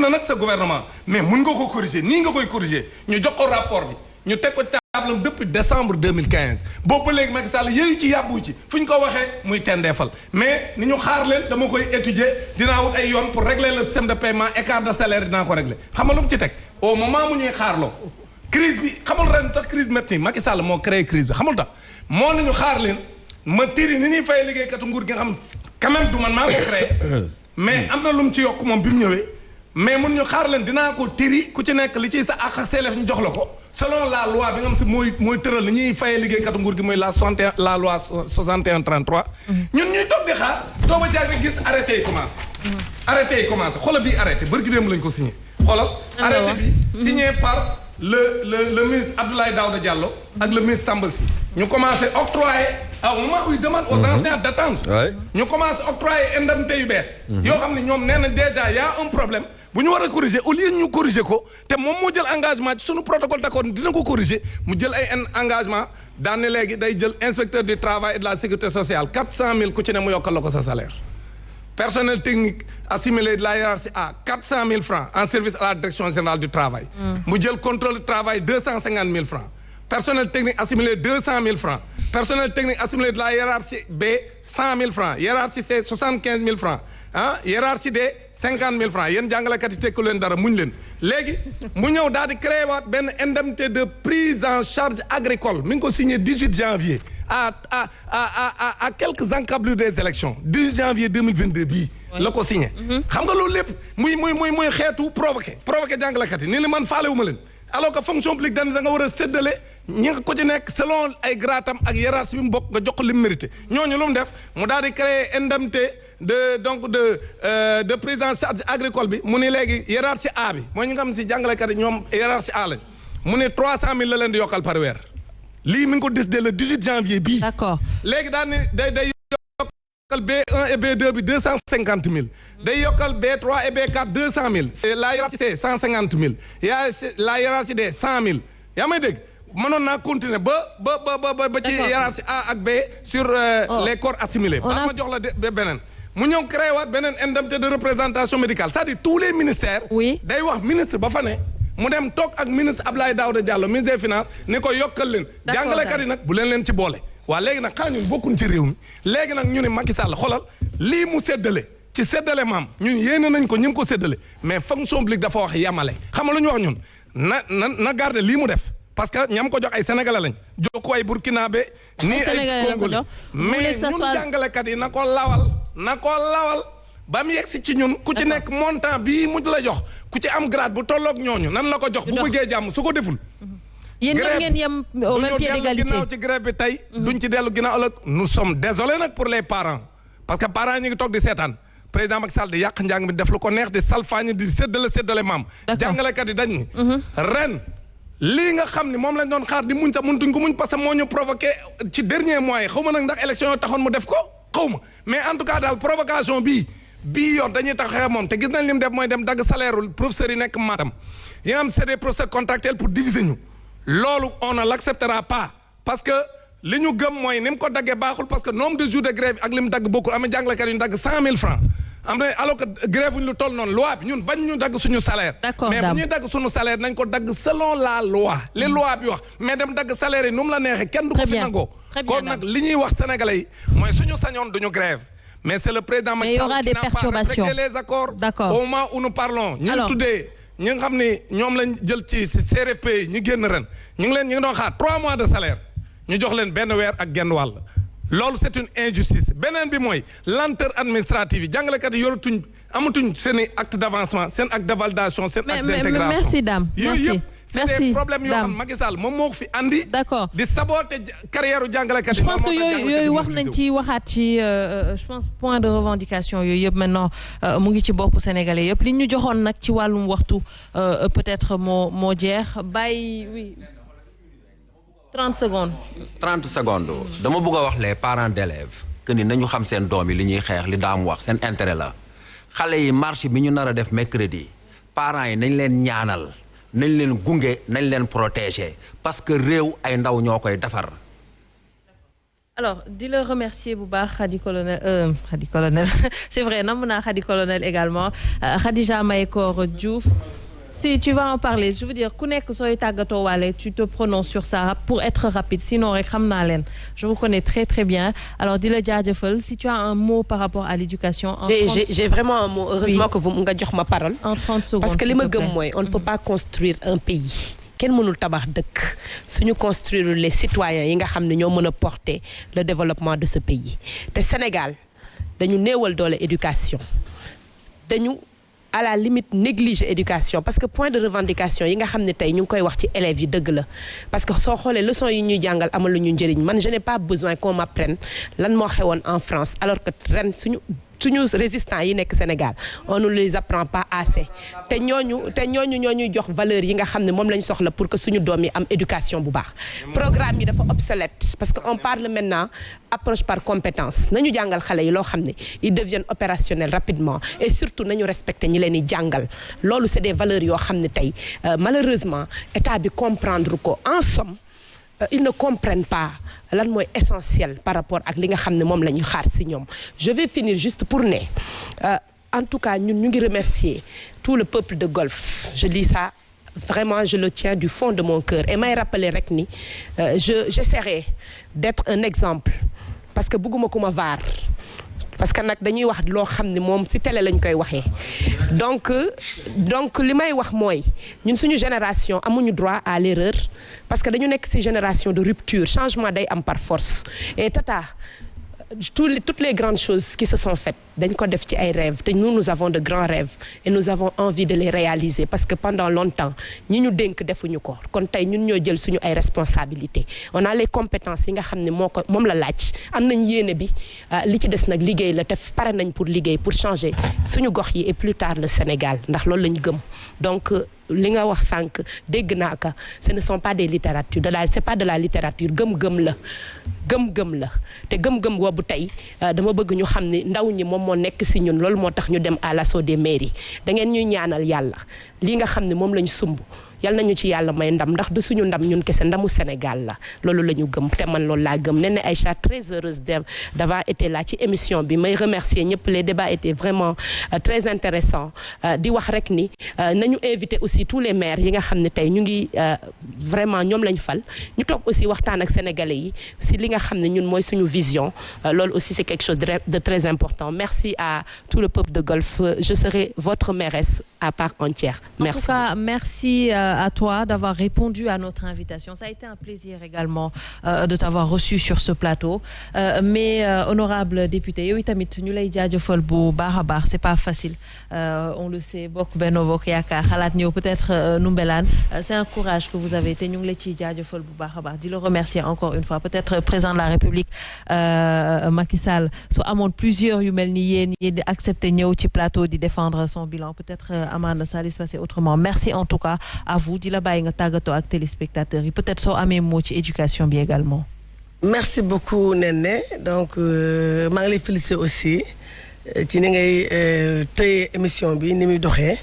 na nag sa gouvernement mais mun nga ko corriger nii nga koy corriger ñu jox ko rapport bi ñu teg ko table depuis décembre 2015 boobu ba léegi Macky Sall yooyu ci yàbbu ci fu ñu ko waxee muy tendeefal mais ni ñu xaar leen dama koy étudier dinaa wut ay yoon pour régler le système de paiement écart de salaire dinaa ko régler xam nga lu mu ci teg au moment mu ñuy xaarloo crise bi xamul ren tax crise métti Macky Sall moo créé crise bi xamul tax moo nañu xaar leen ma tiri ni ñuy fay liggéeykatu nguur gi nga xam quand même du man maa ko créé mais am na lu mu ci yokk moom bi mu ñëwee mais mun ñu xaar leen dinaa ko tiri ku ci nekk li ciy sa àq ak seelef ñu jox la ko selon la loi bi nga xam si mooy tëral ni ñuy fayee liggéeykatu nguur gi mooy la loi 6133 ñun ñuy toog di xaar dooba jaag rek gis arrêté yi commencé arrêté yi commencé xoolal bii arrêté bërki démb lañ ko signé xoolal arrêté bi signé par le ministre Abdoulaye Daouda Diallo ak le ministre Samba Sy ñu commencé octroyer au moment où il demande aux enseignants d'attendre ñu commencé octroyer indemnité yu bees yoo xam ne ñoom nee na déjà y a un problème bu ñu war a corriger au lieu ñu corriger ko te moom moo jël engagement ci sunu protocole d'accord dina ko corriger mu jël ay engagement daan ne léegi day jël inspecteur du travail et de la sécurité sociale 400 000 ku ci ne mu yokkal la ko sa salaire personnel technique assimilé de la hiérarchie à 400 000 francs en service à la direction générale du travail mu jël contrôle du travail 250 000 francs personnel technique assimilé 200 000 francs personnel technique assimilé de la hiérarchie B 100 000 francs hiérarchie C 75 000 francs ah hiérarchie D 50 000 francs yéen jàngalekat yi tekku leen dara muñ leen léegi mu ñëw daal di créé waat benn indemnité de prise en charge agricole mi ngi ko signé 18 janvier à quelques encablures des élections 18 janvier 2022 bii la ko signé xam nga loolu lépp muy xeetu provoqué jàngalekat yi ni li man faale wu ma leen alors que fonction publique da nga war a séddale ñi nga ko ci nekk selon ay gratam ak hiérarchie bi mu bokk nga jox ko li mu mérité ñooñu lu mu def mu daal di créer indemnité de prise en charge agricole bi mu ni léegi hiérarchie A bi mooy ñi nga xam si jàngalekat yi ñoom hiérarchie A lañ mu ne 300 000 la leen di yokkal par weer lii mi ngi ko décidé le 18 janvier bii. D'accord léegi daal ni day yokkal B1 et B2 bi 250 000 day yokkal B3 et B4 200 000 c'est la hiérarchie C 150 000 la hiérarchie D 100 000 yaa may dégg mënoon naa continuer ba ci hiérarchie A ak B sur les corps assimilés ba ma jox la beneen mu ñëw créé waat beneen indemnité de représentation médicale c'est-à-dire tous les ministères day wax ministre ba fa ne mu dem toog ak ministre Abdoulaye Daouda Diallo ministre des finances ni ko yokkal leen jàngalekat yi nag bu leen ci boole waa léegi nag xanaa ñun bokkuñ ci réew mi léegi nag ñu ne Macky Sall xoolal lii mu séddale ci séddale maam ñun yéene nañ ko ñu ngi ko séddale mais fonction publique dafa wax yamale xam nga lu ñu wax ñun na garder lii mu def parce que ñam ko jox ay sénégalais lañ jox ko ay burkinabé nii ay congolais mais ñun jàngalekat yi na ko lawal ba mu yegsi ci ñun ku ci nekk montant bii mu la jox ku ci am grade bu tolloog ñooñu nan la ko jox bu bëggee jàmm su ko deful yéen ñëpp ngeen yem au même pied d'égalité ginnaaw ci grève bi tey duñ ci dellu ginnaaw ëllëg nous sommes désolés nag pour les parents parce que parents ñu ngi toog di seetaan président Macky Sall di yàq njàng mi def lu ko neex di salfaañi di séddale maam jàngalekat yi dañ ni ren lii nga xam ni moom lañ doon xaar di muñ ta muntuñ ko muñ parce que moo ñu provoqué ci dernier mois yi xaw ma nag ndax élection yoo taxoon mu def ko xaw ma mais en tout cas daal provocation bii yoon dañuy taxawee moom te gis nañ li mu def mooy dem dagg salaire ul professeurs yi nekk Matam yi nga xam c'est des professeurs contractuels pour diviser ñu loolu on ne l'acceptera pas parce que li ñu gëm mooy ni mu ko daggee baaxul parce que nombre de jours de grève ak li mu dagg bokkul am na jàngalekat yu ñu dagg 100 000 francs am na alors que grève ñu lu toll noonu loi bi ñun bañ ñu dagg suñu salaire mais bu ñuy dagg suñu salaire nañ ko dagg selon la loi li loi bi wax mais dem dagg salaire yi nu mu la neexee kenn du ko fi nangoo kon nag li ñuy wax sénégalais yi mooy suñu sañoon duñu grève mais c'est le président Macky Sall qui n'a pas respecté les accords au moment où nous parlons ñu tuddee ñi nga xam ni ñoom lañ jël ci CRFP yi ñi génn ren ñu ngi doon xaar 3 mois de salaire ñu jox leen benn weer ak genn wàll loolu c'est une injustice beneen bi mooy lenteur administrative yi jàngalekat yi amatuñ seen i acte d'avancement seen acte de validation seen acte d'intégration merci dame yooyu yëpp c'est des problèmes yoo xam Macky Sall moom moo ko fi andi. d'accord di saboter carrière jàngalekat yi. je pense que yooyu wax nañ ci waxaat ci je pense point de revendication yooyu yëpp maintenant mu ngi ci bopp sénégalais yëpp li ñu joxoon nag ci wàllum waxtu peut-être moo jeex bàyyi oui 30 secondes. 30 secondes dama bëgg a wax les parents d'élèves que ni nañu xam seen doom yi li ñuy xeex li daam wax seen intérêt la xale yi marche bi ñu nar a def mercredi parents yi nañ leen ñaanal. nañ leen gunge nañ leen protéger parce que réew ay ndaw ñoo koy defar alors di la remercier bu baax Khady Colonel c'est vrai nam naa Khady Colonel également Khadija Mahécor Diouf. Si tu vas en parler je veux dire ku nekk sooy tàggatoo waale tu te prononces sur ça pour être rapide sinon rek xam naa leen je vous connais très très bien alors di la jaajëfal si tu as un mot par rapport à l'éducation en 30 j'ai vraiment un mot heureusement que vous nga jox ma parole en 30 secondes parce que li ma gëm mooy on ne peut pas construire un pays kenn mënul tabax dëkk suñu construire les citoyens yi nga xam ne ñoo mën a porter le développement de ce pays te Sénégal dañu néewal doole éducation dañu à la limite négliger éducation parce que point de revendication yi nga xam ne tey ñu ngi koy wax ci élèves yi dëgg la parce que soo xoolee leçon yi ñuy jàngal amal lu ñu njëriñ man je n'ai pas besoin qu'on m'apprenne lan moo xewoon en France alors que ren suñu résistants yi nekk Sénégal on ne les apprend pas assez te ñooñu jox valeur yi nga xam ne moom lañ soxla pour que suñu doom yi am éducation bu baax programme yi dafa obsolète parce que on parle maintenant approche par compétence nañu jàngal xale yi loo xam ne ils deviennent opérationnels rapidement et surtout nañu respecter ñi leen di jàngal loolu c'est des valeurs yoo xam ne tey malheureusement état bi comprendre ko en somme ils ne comprennent pas lan mooy essentiel par rapport ak li nga xam ne moom la ñu xaar ci ñoom je vais finir juste pour ne en tout cas ñun ñu ngi remercier tout le peuple de Golf je dis ça vraiment je le tiens du fond de mon cœur et may rappeler rek ni j'essaierai d'être un exemple parce que bëgguma ku ma vaar parce que nag dañuy wax loo xam ne moom ci télé lañ koy waxee donc li may wax mooy ñun suñu génération amuñu droit à l'erreur parce que dañu nekk ci génération de rupture changement day am par force et tata toutes les grandes choses qui se sont faites dañ ko def ci ay rêves te nous avons de grands rêves et nous avons envie de les réaliser parce que pendant longtemps ñi ñu dénk defuñu ko kon tey ñun ñoo jël suñu ay responsabilités on a les compétences yi nga xam ne moom la laaj am nañ yéene bi li ci des nag liggéey la te pare nañ pour liggéey pour changer suñu gox yi et plus tard le Sénégal ndax loolu lañ gëm donc li nga wax sànq dégg naa ka ce ne sont pas des littératures c'est pas de la littérature gëm-gëm la te gëm-gëm boobu tey dama bëgg ñu xam ne ndaw ñi moom moo nekk ci ñun loolu moo tax ñu dem à l'assaut des mairies da ngeen ñuy ñaanal yàlla li nga xam ne moom lañ sumb yal nañu ci yàlla may ndam ndax du suñu ndam ñun kese ndamu Sénégal la loolu la ñu gëm te man loolu laa gëm Néné Aïcha très heureuse d'avoir été là ci émission bi may remercier ñëpp les débats étaient vraiment très intéressants di wax rek ni nañu inviter aussi tous les maires yi nga xam ne tey ñu ngi vraiment ñoom lañ fal ñu toog aussi waxtaan ak sénégalais yi si li nga xam ne ñun mooy suñu vision loolu aussi c'est quelque chose de très important merci à tout le peuple de Golf je serai votre mairesse à part entière merci. En tout cas merci à toi d'avoir répondu à notre invitation ça a été un plaisir également de t'avoir reçu sur ce plateau mais honorable député yow tamit ñu lay jaajëfal bu baax a baax c'est pas facile on le sait bokk Benno Bokk Yaakaar xalaat ñëw peut-être Ndoumbelane c'est un courage que vous avez te ñu ngi la ciy jaajëfal bu baax a baax di le remercier encore une fois peut-être président de la République Macky Sall soo amoon plusieurs yu mel ni yéen di accepter ñëw ci plateau di défendre son bilan peut-être amaana ça allait se passer autrement merci en tout cas à vous di la bàyyi nga tàggatoo ak téléspectateurs yi peut-être soo amee moo ci éducation bi également. merci beaucoup Néné donc maa ngi lay féliciter aussi ci ni ngay tëye émission bi ni muy doxee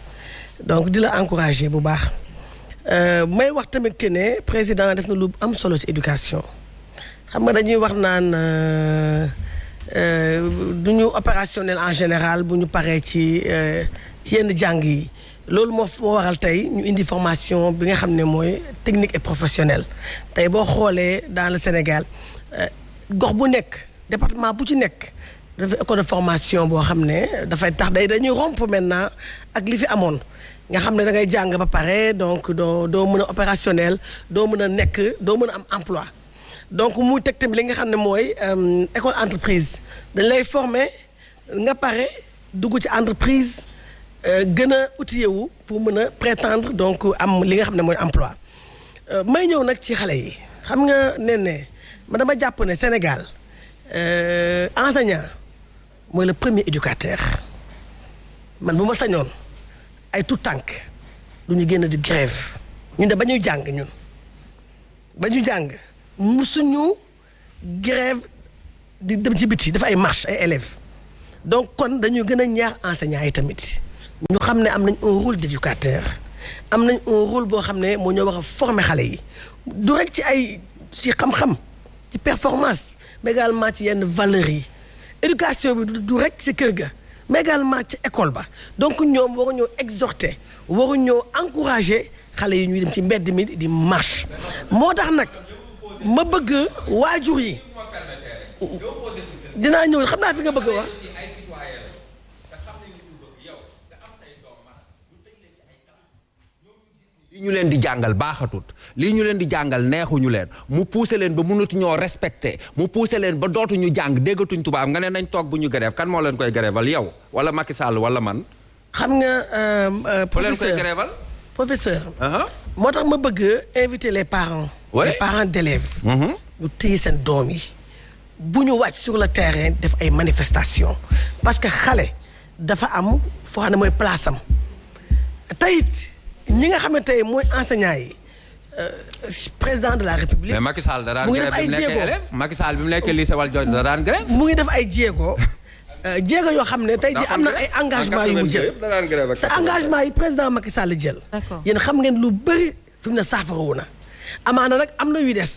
donc di la encourager bu baax may wax tamit que ne président def na lu am solo ci éducation xam nga dañuy wax naan du ñu opérationnel en général bu ñu paree ci yenn jàng yi. loolu moo waral tey ñu indi formation bi nga xam ne mooy technique et professionnelle tey boo xoolee dans le Sénégal gox bu nekk département bu ci nekk dafa école de formation boo xam ne dafay tax dañuy rompre maintenant ak li fi amoon nga xam ne da ngay jàng ba pare donc doo mën a opérationnel doo mën a am emploi donc muy teg tamit li nga xam ne mooy école entreprise dañ lay former nga pare dugg ci entreprise gën a outillé wu pour mën a prétendre donc am li nga xam ne mooy emploi may ñëw nag ci xale yi xam nga ne ma dama jàpp ne Sénégal enseignant mooy le premier éducateur man bu ma sañoon ay tout tànk du ñu génn di grève ñun de ba ñuy jàng musuñu grève di dem ci biti dafa ay marche ay élèves donc kon dañu gën a ñaax enseignants yi tamit ñu xam ne am nañ un rôle d'éducateur am nañ un rôle boo xam ne moo ñoo war a former xale yi du rek ci xam-xam ci performance mais également ci yenn valeurs yi éducation bi du rek ci kër ga mais également ci école ba donc ñoom waruñoo exhorter waruñoo encourager xale yi ñuy dem ci mbedd mi di marche moo tax nag ma bëgg waajur yi dinaa ñëw xam naa fi nga bëgg a wax. lii ñu leen di jàngal baaxatut lii ñu leen di jàngal neexuñu leen mu poussé leen ba mënatuñoo respecté mu poussé leen ba dootuñu jàng déggatuñ tubaab nga ne nañ toog bu ñu grève kan moo leen koy gréval yow wala Macky Sall wala man. xam nga fu leen koy gréval professeur. moo tax ma bëgg inviter les parents. les parents d'élèves. ñu téye seen doom yi bu ñu wàcc sur le terrain def ay manifestations parce que xale dafa am foo xam ne mooy place am tayit ñi nga xamante ne mooy enseignants yi président de la république. mais Macky Sall da daan grève bi mu nekkee élève Macky Sall bi mu nekkee lycée Valdiodio da daan grève. mu ngi def ay jéego yoo xam ne tey jii am na ay engagement yu mu jël te engagement yi président Macky Sall jël. yéen xam ngeen lu bëri fi mu ne saafarawu na amaana nag am na yu des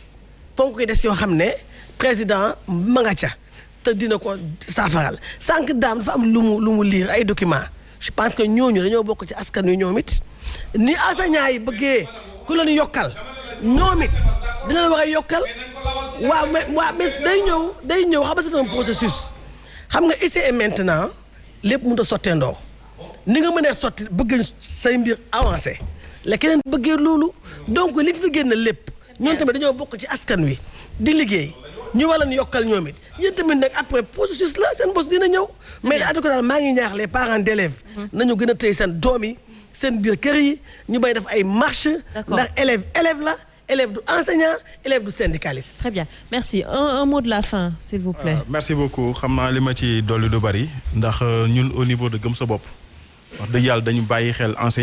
ponk yu des yoo xam ne président ma nga ca te dina ko saafaral sànq daam dafa am lu mu lire ay documents je pense que ñooñu dañoo bokk ci askan wi ñoom it ni enseignants yi bëggee ku leen yokkal ñoom it dina la war a yokkal waaw mais day ñëw xam nga c'est un processus xam nga ici et maintenant lépp mënut a sotteendoo ni nga mënee sotti bëgg say mbir avancé la keneen bëggee loolu donc li fi génn lépp ñoom tamit dañoo bokk ci askan wi di liggéey ñu war leen yokkal ñoom it yéen tamit nag après processus la seen bos dina ñëw mais en tout cas daal maa ngi ñaax les parents d'élèves nañu gën a tëye seen doom yi seen biir kër yi ñu bay def ay marche ndax élève la élève du enseignant élève du syndicaliste. Très bien merci un mot de la fin s'il vous plaît. Merci beaucoup xam naa li ma ci dolli du bari ndax ñun au niveau de Gëm sa bopp wax dëgg yàlla dañu bàyyi xel enseignant